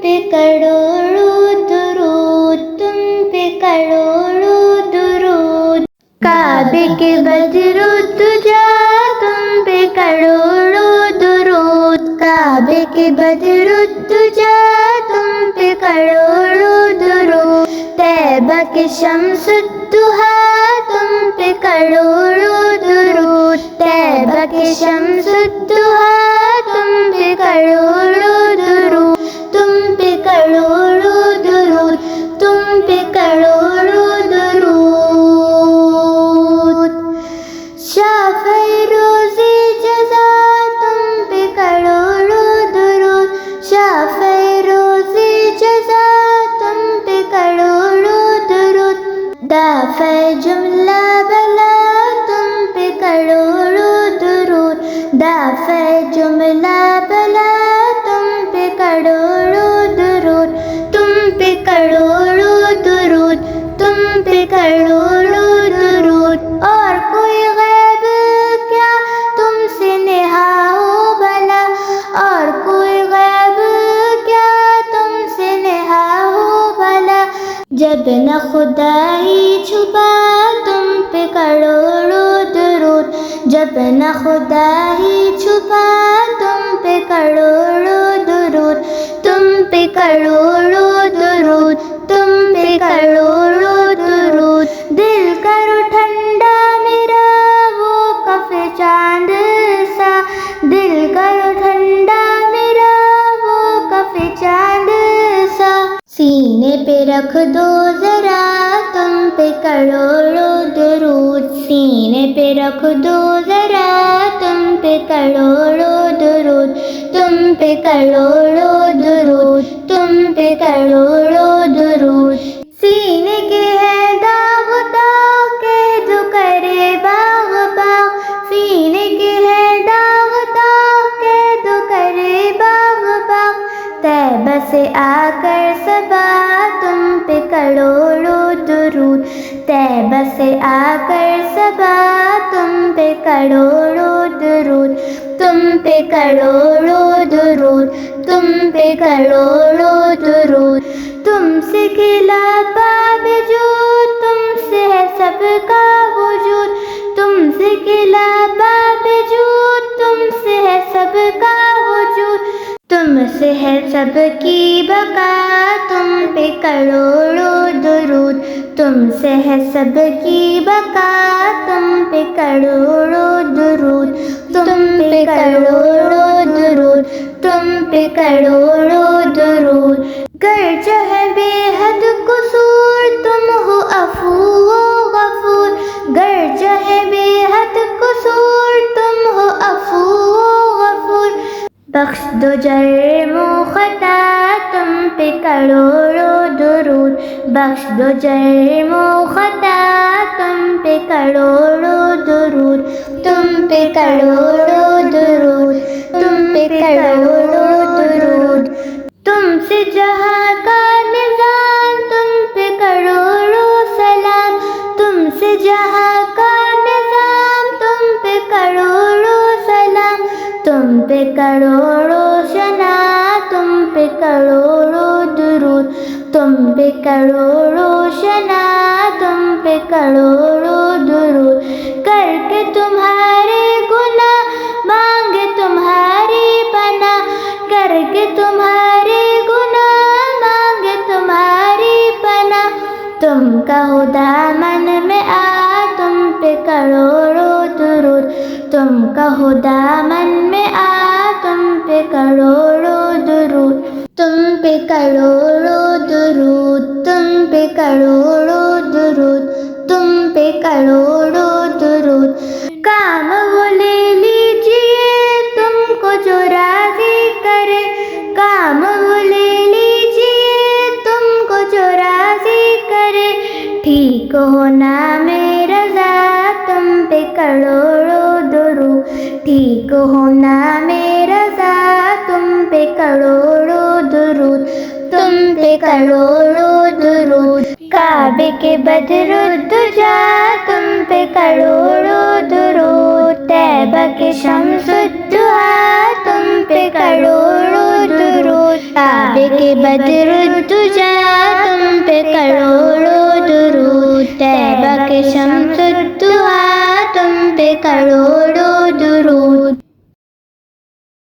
पे करोड़ों दुरूद, तुम पे करोड़ों दुरूद। काबे के बदरुद्दुजा, तुम पे करोड़ों दुरूद। काबे के बदरुद्दुजा, तुम पे करोड़ों दुरूद। तैबा के शम्सुद्दुहा, तुम पे करोड़ों दुरूद। तैबा के शम्सुद्दुहा, तुम पे करोड़ों दुरूद। तुम पे करोड़ों दुरूद, तुम पे करोड़ों दुरूद। शाफ़े रोज़े जज़ा, तुम पे करोड़ों दुरूद। शाफ़े रोज़े जज़ा, तुम पे करोड़ों दुरूद। दाफ़े जुमला बला, तुम पे करोड़ों दुरूद। दाफ़े जुमला बला, तुम पे करोड़ों दुरूद। तुम पे करोड़ों दुरूद, तुम पे करोड़ों दुरूद। और कोई गैब क्या तुमसे नेहा हो भला। और कोई गैब क्या तुमसे नेहा हो भला। जब न खुदा ही छुपा, तुम पे करोड़ों दुरूद। जब न खुदा ही छुपा, तुम पे करोड़ों दुरूद। तुम पे करोड़ों दुरूद, तुम पे करोड़ों दुरूद। दिल करो ठंडा मेरा वो कफ़े चांद सा। दिल करो ठंडा मेरा वो कफ़े चांद सा। सीने पे रख दो ज़रा, तुम पे करोड़ों दुरूद। सीने पे रख दो ज़रा, तुम पे करोड़ों दुरूद। तुम पे करोड़ों दुरूद, तुम पे करोड़ों दुरूद। सीने के है दाग दाग के जो करे बाग बाग। सीने के है दाग दाग के जो करे बाग बाग। तैबा से आकर सबा, तुम पे करोड़ों दुरूद। तैबा से आकर सबा, तुम पे करोड़ों दुरूद। तुम पे करोड़ों दुरूद, तुम पे करोड़ों दुरूद। तुमसे खिला बावजूद, तुमसे है सबका वजूद। तुमसे खिला बावजूद, तुमसे है सबका वजूद। तुमसे है सबकी बका, तुम पे करोड़ों दुरूद। तुमसे है सबकी बका, तुम पे करोड़ों दुरूद। तुम पे करोड़ों दुरूद, तुम पे करोड़ों दुरूद। गर्ज है बेहद कसूर, तुम हो अफू हो गफूर। गर्ज है बेहद कसूर, तुम हो अफू हो गफूर। बख्श दो जर्म खता, तुम पे करोड़ों दुरूद। बख्श दो जर्म खता, तुम पे करोड़ों दुरूद। तुम पे करोड़ों दुरूद, तुम पे करोड़ों दुरूद। तुमसे जहाँ का निज़ाम, तुम पे करोड़ों सलाम। तुमसे जहाँ का निज़ाम, तुम पे करोड़ों सलाम। तुम पे करोड़ों शना, तुम पे करोड़ों दुरूद। तुम पे करोड़ों शना, तुम पे करोड़ों दुरूद। करके तुम्हारे गुनाह मांगे तुम्हारी पनाह। करके तुम्हारे गुनाह मांगे तुम्हारी पनाह। तुम कहो दामन में आ, तुम पे करोड़ों दुरूद। तुम कहो दामन में आ, तुम पे करोड़ों दुरूद। तुम पे करोड़ों दुरूद, तुम पे करोड़ों दुरूद। तुम पे करोड़ों दुरूद। काम वो ले लीजिए तुमको जो राज़ी करे। काम वो ले लीजिए तुमको जो राज़ी करे। ठीक होना मेरा ज़ात, तुम पे करोड़ों दुरूद। ठीक होना मेरा ज़ात, तुम पे करोड़ों दुरूद। तुम पे करोड़ों दुरूद। काबे के बदरुद्दुजा, तुम पे करोड़ों दुरूद। तैबा के शम्सुद्दुहा, तुम पे करोड़ों दुरूद। کعبے کے بدر الدجا تم پہ کروڑوں درود، طیبہ کے شمس الدحا تم پہ کروڑوں درود۔